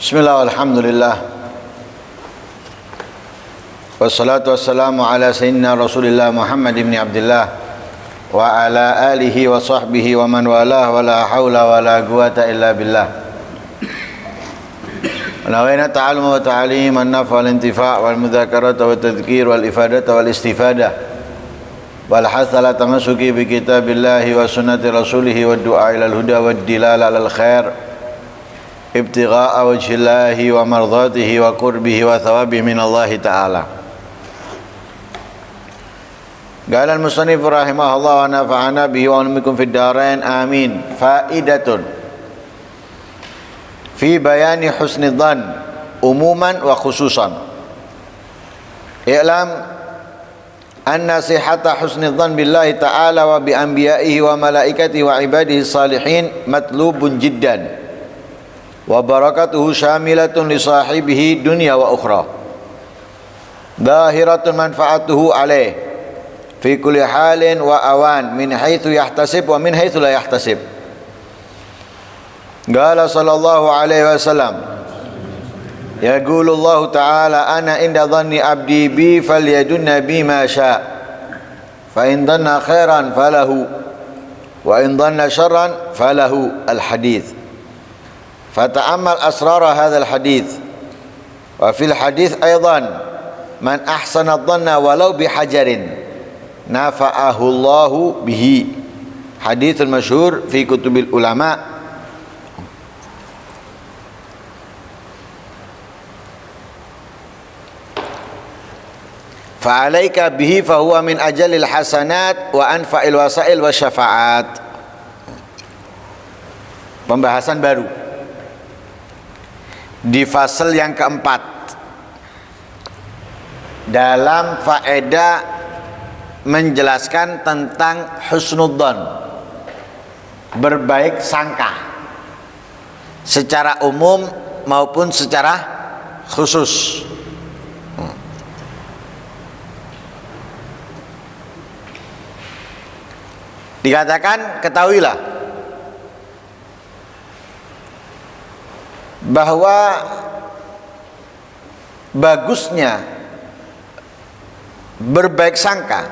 Bismillah, alhamdulillah, wassalatu wassalamu ala sayyidina Rasulillah Muhammad ibn Abdullah wa ala alihi wa sahbihi wa man walah wa la hawla wa la quwata illa billah. Nawaina ta'allum wa ta'alim an-nafa wal intifa' wal mudzakarata wa tadhkir wal ifadata wal istifadah wal hatha ala tamassuki bi kitabillahi wa sunnati rasulih wa du'a ila al-huda wa dilala ala al-khair ibtigha'a wajhillahi wa mardhatihi wa qurbihi wa thawabihi min Allah ta'ala. Qala al-musannif rahimahullah wa nafa'ana bihi wa numikum fid darain amin. Faidatun fi bayani husni dhann umuman wa khususan. I'lam anna sihhata husni dhann billahi ta'ala wa bi anbiya'ihi wa malaikatihi wa ibadihi salihin matlubun jiddan wa barakatuhu syamilatun li sahibihi dunya wa ukhra zahiratun manfaatuhu alaih fi kulli halin wa awan min haitsu yahtasib wa min haitsu la yahtasib. Qala sallallahu alaihi wasallam yaqulu Allah ta'ala ana inda dhanni abdi bi falyadunna bima syaa fa in dhanna khairan falahu wa in dhanna syarran falahu. Al-hadits. Fata'ammal asrara hadzal hadits. Wa fil hadits aidan man ahsana dhanna walau bihajarin nafa'ahu Allahu bihi. Haditsul masyhur fi kutubil ulama. Fa'alaika bihi fahuwa min ajalil hasanat wa anfa'il wasail wa syafa'at. Pembahasan baru di fasal yang keempat dalam faedah menjelaskan tentang husnudzan, berbaik sangka secara umum maupun secara khusus. Dikatakan, ketahuilah bahwa bagusnya berbaik sangka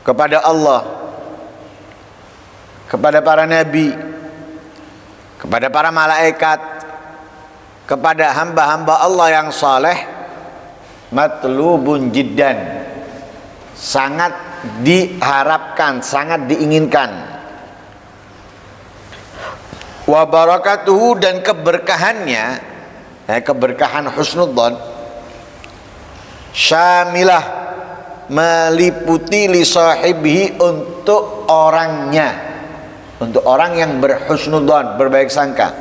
kepada Allah, kepada para nabi, kepada para malaikat, kepada hamba-hamba Allah yang saleh, matlubun jiddan, sangat diharapkan, sangat diinginkan. Wa barakatuhu, dan keberkahannya, keberkahan husnudzan, syamilah, meliputi li sahibihi, untuk orangnya, untuk orang yang berhusnudzan, berbaik sangka,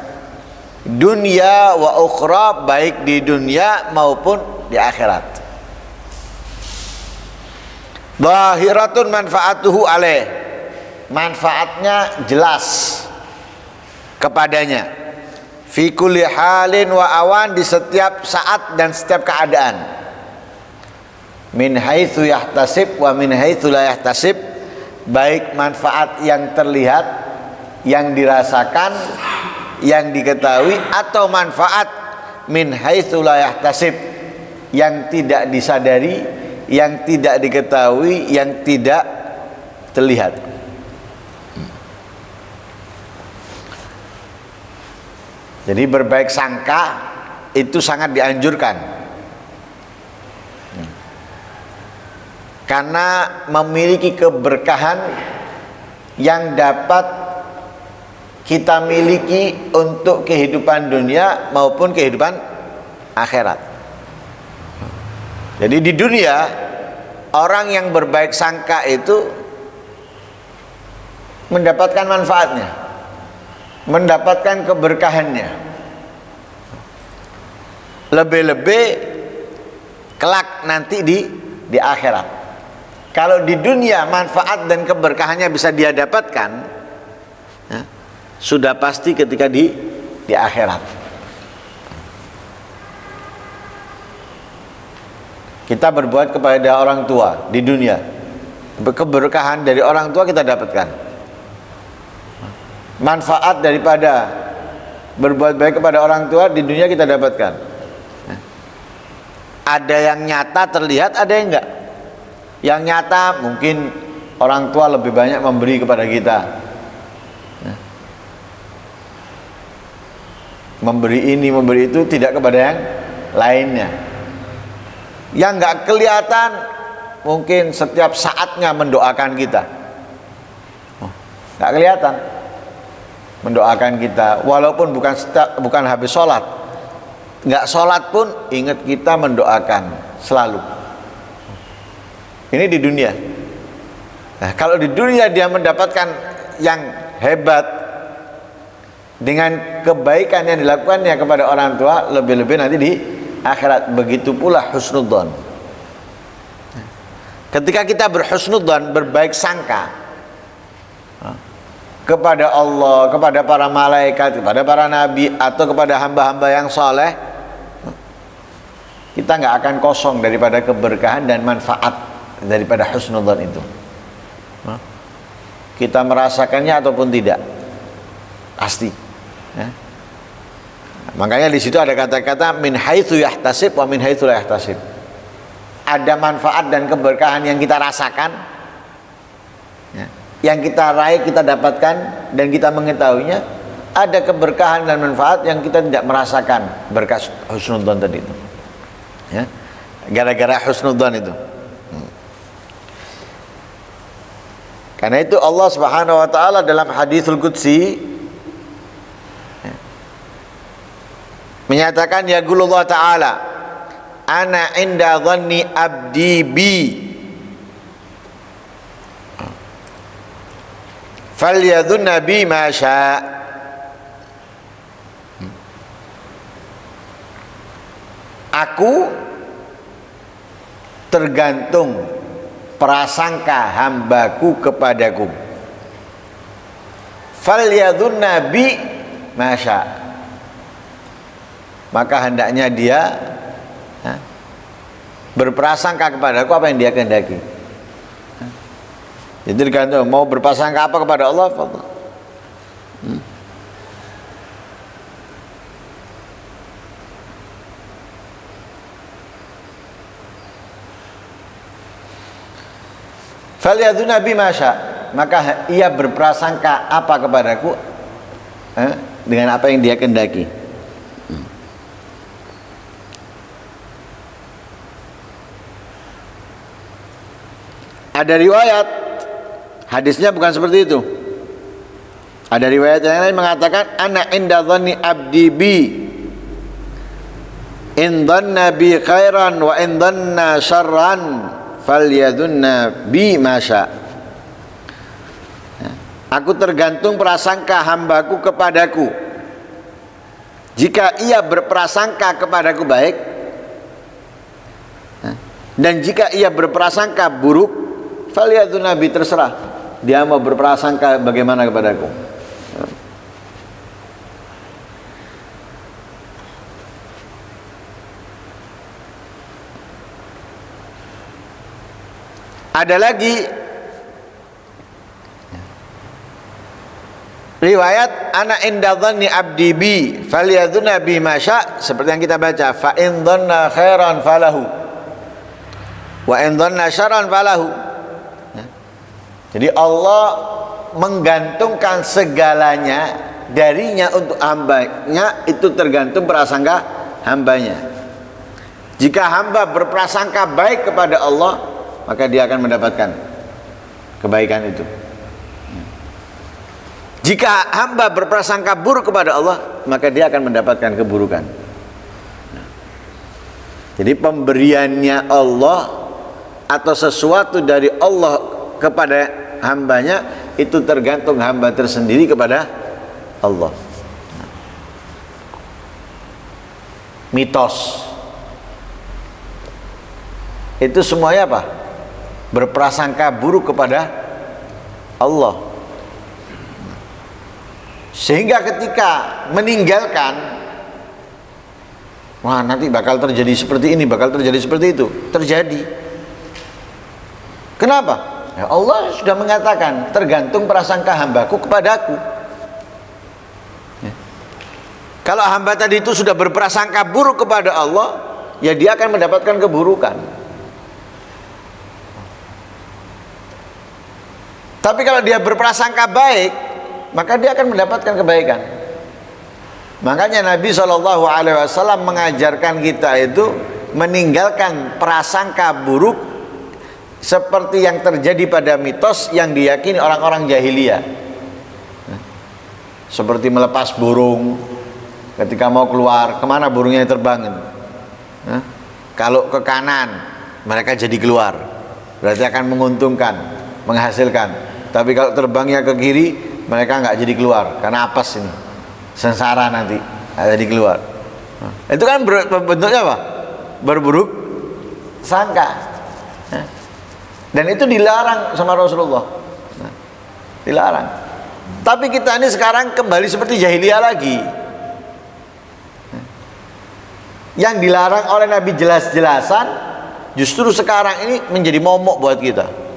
dunia wa ukhra, baik di dunia maupun di akhirat. Zahiratun manfaatuhu alaih, manfaatnya jelas kepadanya, fi kulli halin wa awan, di setiap saat dan setiap keadaan, min haitsu yahtasib wa min haitsu la yahtasib, baik manfaat yang terlihat, yang dirasakan, yang diketahui, atau manfaat min haitsu la yahtasib, yang tidak disadari, yang tidak diketahui, yang tidak terlihat. Jadi berbaik sangka itu sangat dianjurkan, karena memiliki keberkahan yang dapat kita miliki untuk kehidupan dunia maupun kehidupan akhirat. Jadi di dunia, orang yang berbaik sangka itu mendapatkan manfaatnya, mendapatkan keberkahannya. Lebih-lebih kelak nanti di akhirat. Kalau di dunia manfaat dan keberkahannya bisa dia dapatkan, ya, sudah pasti ketika di akhirat. Kita berbuat kepada orang tua di dunia, keberkahan dari orang tua kita dapatkan. Manfaat daripada berbuat baik kepada orang tua di dunia kita dapatkan. Ada yang nyata terlihat, ada yang enggak. Yang nyata mungkin orang tua lebih banyak memberi kepada kita, memberi ini, memberi itu, tidak kepada yang lainnya. Yang enggak kelihatan mungkin setiap saatnya mendoakan kita, enggak kelihatan mendoakan kita, walaupun bukan habis sholat, nggak sholat pun ingat kita mendoakan selalu. Ini di dunia. Nah, kalau di dunia dia mendapatkan yang hebat dengan kebaikan yang dilakukannya kepada orang tua, lebih-lebih nanti di akhirat. Begitu pula husnudzon. Ketika kita berhusnudzon, berbaik sangka kepada Allah, kepada para malaikat, kepada para nabi, atau kepada hamba-hamba yang soleh, kita nggak akan kosong daripada keberkahan dan manfaat daripada husnudzon itu. Kita merasakannya ataupun tidak, pasti. Makanya di situ ada kata-kata min haitsu yahtasib wa min haitsu la yahtasib. Ada manfaat dan keberkahan yang kita rasakan, yang kita raih, kita dapatkan, dan kita mengetahuinya. Ada keberkahan dan manfaat yang kita tidak merasakan berkat husnudzon tadi itu, gara-gara husnudzon itu. Karena itu Allah Subhanahu wa taala dalam haditsul qudsi menyatakan, ya qulullah taala, ana inda dhanni abdi bi falyadhunna bi ma syaa. Aku tergantung prasangka hambaku kepadaku. Falyadhunna bi ma syaa. Maka hendaknya dia berprasangka kepadaku apa yang dia kehendaki. Jadi tergantung mau berprasangka apa kepada Allah. Falyadhunna bima syaa, maka ia berprasangka apa kepadaku dengan apa yang dia kehendaki. Ada riwayat hadisnya bukan seperti itu. Ada riwayat yang lain mengatakan, ana inda dhanni abdi bi in dhanna bi khairan wa in dhanna syarran falyadhunna bi ma syaa. Aku tergantung prasangka hambaku kepadaku. Jika ia berprasangka kepadaku baik, dan jika ia berprasangka buruk, falyadhunna bi, terserah dia mau berprasangka bagaimana kepadaku. Ada lagi riwayat, ana inda dhanni abdi bi falyadhunna bi ma syaa, seperti yang kita baca, fa in dhanna khairan falahu wa in dhanna syarran falahu. Jadi Allah menggantungkan segalanya darinya untuk hambanya, itu tergantung prasangka hambanya. Jika hamba berprasangka baik kepada Allah, maka dia akan mendapatkan kebaikan itu. Jika hamba berprasangka buruk kepada Allah, maka dia akan mendapatkan keburukan. Jadi pemberiannya Allah atau sesuatu dari Allah kepada hambanya itu tergantung hamba tersendiri kepada Allah. Mitos itu semuanya apa? Berprasangka buruk kepada Allah, sehingga ketika meninggalkan, wah nanti bakal terjadi seperti ini, bakal terjadi seperti itu, terjadi. Kenapa? Ya Allah sudah mengatakan tergantung prasangka hambaku kepadaku. Kalau hamba tadi itu sudah berprasangka buruk kepada Allah, ya dia akan mendapatkan keburukan. Tapi kalau dia berprasangka baik, maka dia akan mendapatkan kebaikan. Makanya Nabi SAW mengajarkan kita itu meninggalkan prasangka buruk seperti yang terjadi pada mitos yang diyakini orang-orang jahiliyah. Seperti melepas burung ketika mau keluar, kemana burungnya terbang? Kalau ke kanan, mereka jadi keluar, berarti akan menguntungkan, menghasilkan. Tapi kalau terbangnya ke kiri, mereka nggak jadi keluar, karena apes ini, sengsara nanti, nggak jadi keluar. Itu kan bentuknya apa? Berburuk sangka. Dan itu dilarang sama Rasulullah. Dilarang. Tapi kita ini sekarang kembali seperti jahiliyah lagi. Yang dilarang oleh Nabi jelas-jelasan, justru sekarang ini menjadi momok buat kita.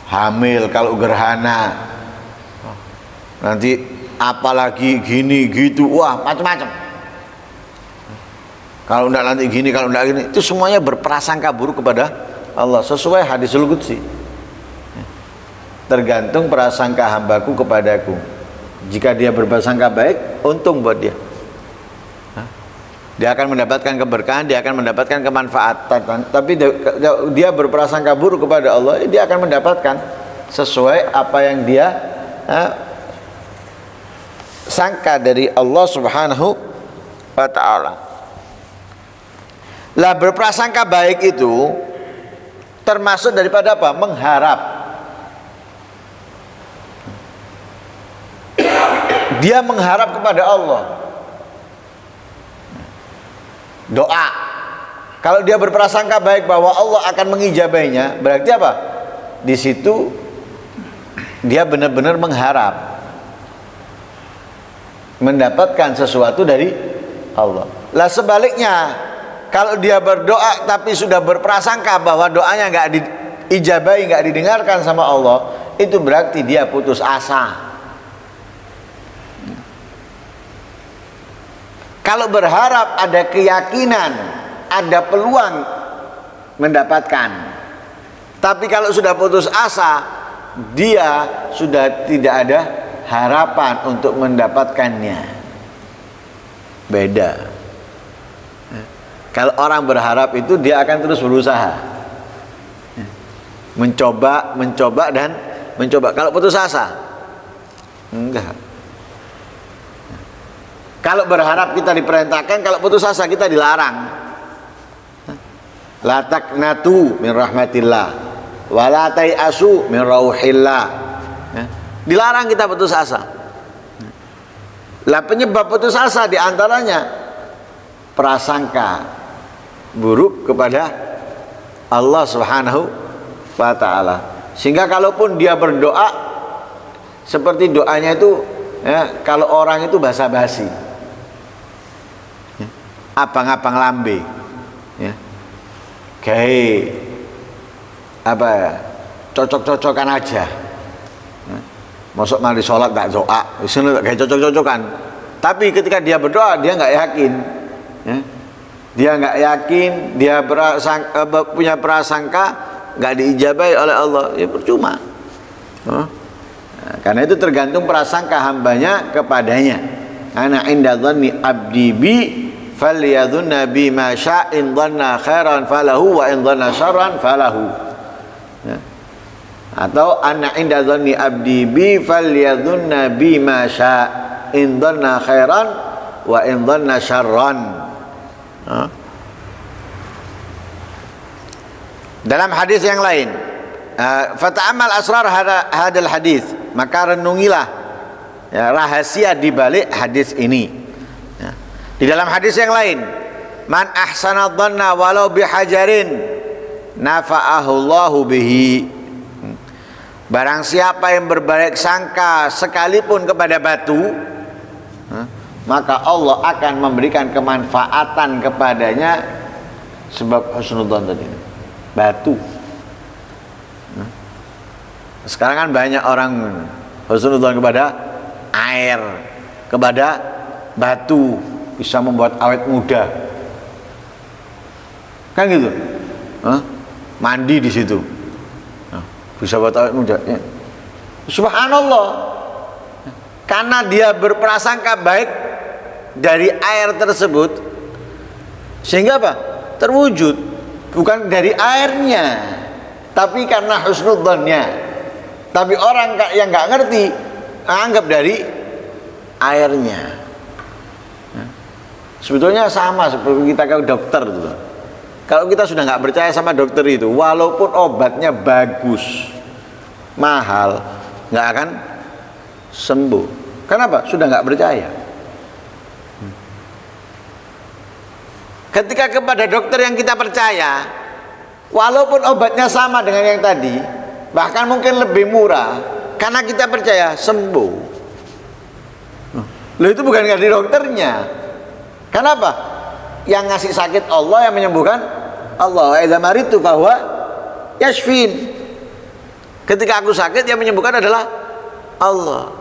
Hamil kalau gerhana, nanti apalagi gini gitu, wah macam-macam. Kalau enggak nanti gini, kalau enggak gini, itu semuanya berprasangka buruk kepada Allah sesuai hadisul qudsi. Tergantung prasangka hambaku kepadaku. Jika dia berprasangka baik, untung buat dia. Dia akan mendapatkan keberkahan, dia akan mendapatkan kemanfaatan. Tapi dia berprasangka buruk kepada Allah, dia akan mendapatkan sesuai apa yang dia sangka dari Allah Subhanahu wa ta'ala. Lah berprasangka baik itu termasuk daripada apa? Mengharap. Dia mengharap kepada Allah. Doa. Kalau dia berprasangka baik bahwa Allah akan mengijabainya, berarti apa? Di situ dia benar-benar mengharap mendapatkan sesuatu dari Allah. Lah sebaliknya, kalau dia berdoa tapi sudah berprasangka bahwa doanya nggak diijabai, nggak didengarkan sama Allah, itu berarti dia putus asa. Kalau berharap ada keyakinan, ada peluang mendapatkan. Tapi kalau sudah putus asa, dia sudah tidak ada harapan untuk mendapatkannya. Beda. Kalau orang berharap itu dia akan terus berusaha. Mencoba dan mencoba. Kalau putus asa, enggak. Kalau berharap kita diperintahkan, kalau putus asa kita dilarang. La taqnatu min rahmatillah wa la tai'asu min rauhillah. Dilarang kita putus asa. Lah penyebab putus asa diantaranya prasangka buruk kepada Allah Subhanahu wa ta'ala. Sehingga kalaupun dia berdoa seperti doanya itu kalau orang itu basa-basi, abang-abang lambe, kayak apa ya, cocok-cocokan aja. Masuk mari sholat tak doa, kayak cocok-cocokan. Tapi ketika dia berdoa dia nggak yakin, dia nggak yakin, dia punya prasangka nggak diijabai oleh Allah, ya percuma. Karena itu tergantung prasangka hambanya kepadanya. Ana inda dhanni abdi bi falyadhunna bi ma syaa in dhanna khairan falahu wa in dhanna syarran falahu. Atau ana inda dhanni abdi bi falyadhunna bi ma syaa in dhanna khairan wa in dhanna syarran. Dalam hadis yang lain, fata'ammal asrar hadal hadis, maka renungilah rahasia di balik hadis ini. Di dalam hadis yang lain, man ahsana dhanna walau bihajarin nafa'ahu Allahu bihi. Barang siapa yang berbaik sangka sekalipun kepada batu, maka Allah akan memberikan kemanfaatan kepadanya sebab husnudzan tadi. Batu. Sekarang kan banyak orang husnudzan kepada air, kepada batu bisa membuat awet muda. Kan gitu. Mandi di situ. Bisa buat awet muda. Ya. Subhanallah. Karena dia berprasangka baik dari air tersebut, sehingga apa? Terwujud. Bukan dari airnya, tapi karena husnudzonnya. Tapi orang yang nggak ngerti anggap dari airnya. Sebetulnya sama seperti kita ke dokter gitu. Kalau kita sudah nggak percaya sama dokter itu, walaupun obatnya bagus, mahal, nggak akan sembuh. Kenapa? Sudah nggak percaya. Ketika kepada dokter yang kita percaya, walaupun obatnya sama dengan yang tadi, bahkan mungkin lebih murah, karena kita percaya sembuh. Loh, itu bukan dari dokternya. Kenapa? Yang ngasih sakit Allah, yang menyembuhkan Allah. Idza maritu fahuwa yashfin. Ketika aku sakit, yang menyembuhkan adalah Allah.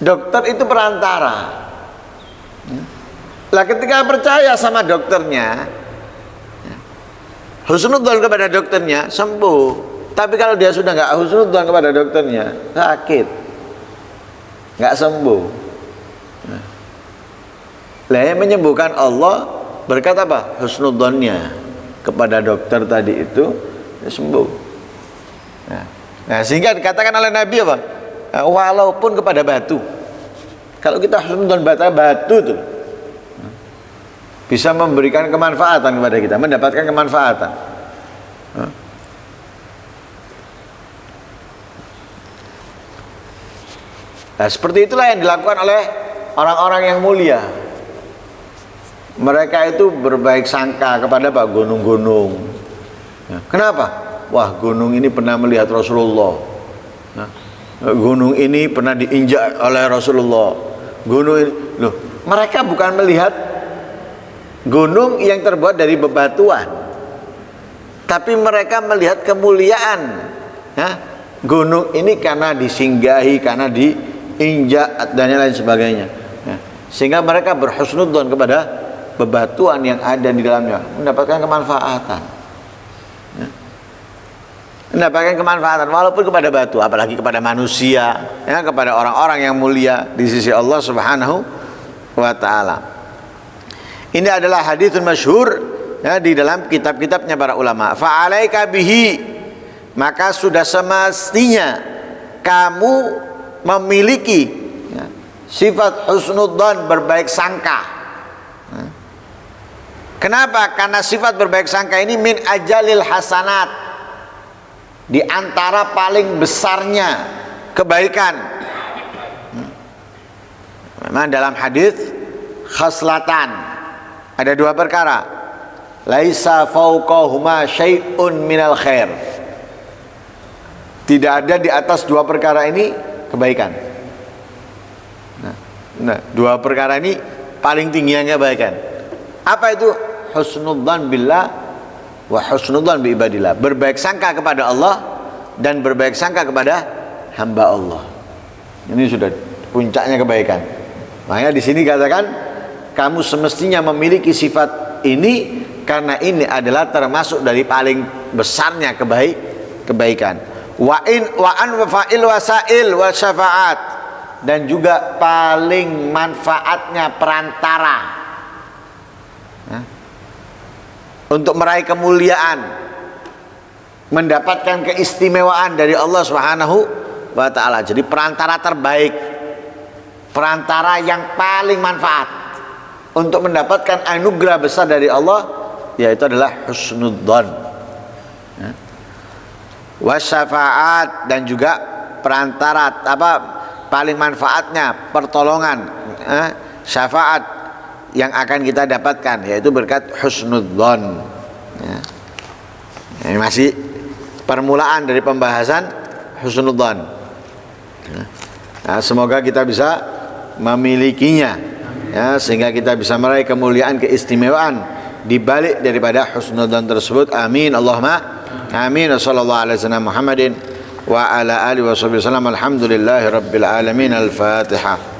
Dokter itu perantara. Lah ketika percaya sama dokternya, husnudzon kepada dokternya, sembuh. Tapi kalau dia sudah nggak husnudzon kepada dokternya, sakit, nggak sembuh. Lah yang menyembuhkan Allah berkat apa? Husnudzonnya kepada dokter tadi itu, sembuh. Nah, sehingga dikatakan oleh Nabi apa? Walaupun kepada batu. Kalau kita husnudzon batu tuh bisa memberikan kemanfaatan kepada kita, mendapatkan kemanfaatan. Nah, seperti itulah yang dilakukan oleh orang-orang yang mulia. Mereka itu berbaik sangka kepada gunung-gunung. Kenapa? Wah, gunung ini pernah melihat Rasulullah. Gunung ini pernah diinjak oleh Rasulullah. Gunung ini, loh, mereka bukan melihat gunung yang terbuat dari bebatuan, tapi mereka melihat kemuliaan gunung ini karena disinggahi, karena diinjak dan lain sebagainya. Sehingga mereka berhusnudzon kepada bebatuan yang ada di dalamnya, mendapatkan kemanfaatan. Mendapatkan kemanfaatan walaupun kepada batu, apalagi kepada manusia, kepada orang-orang yang mulia di sisi Allah Subhanahu wa taala. Ini adalah hadits masyhur di dalam kitab-kitabnya para ulama. Fa'alaika bihi, maka sudah semestinya kamu memiliki sifat husnudzon, berbaik sangka. Kenapa? Karena sifat berbaik sangka ini min ajalil hasanat, di antara paling besarnya kebaikan. Memang dalam hadis khaslatan ada dua perkara, laisa fauqahuma syai'un minal khair. Tidak ada di atas dua perkara ini kebaikan. Nah, dua perkara ini paling tinggi yang kebaikan. Apa itu? Husnudzan billah wa husnudzan bi ibadillah. Berbaik sangka kepada Allah dan berbaik sangka kepada hamba Allah. Ini sudah puncaknya kebaikan. Makanya di sini katakan kamu semestinya memiliki sifat ini karena ini adalah termasuk dari paling besarnya kebaikan. Wa an fa'il wasail wa syafaat, dan juga paling manfaatnya perantara untuk meraih kemuliaan, mendapatkan keistimewaan dari Allah Subhanahu wa taala. Jadi perantara terbaik, perantara yang paling manfaat untuk mendapatkan anugerah besar dari Allah, yaitu adalah husnudzon. Wasyafaat, dan juga perantara paling manfaatnya pertolongan, syafaat yang akan kita dapatkan, yaitu berkat husnudzon. Ini masih permulaan dari pembahasan husnudzon. Nah, semoga kita bisa memilikinya, sehingga kita bisa meraih kemuliaan, keistimewaan di balik daripada husnudzon tersebut. Amin Allahumma amin. Wassallallahu alaihi wasallam Muhammadin wa ala alihi wasallam. Alhamdulillahi rabbil alamin. Al-Fatihah.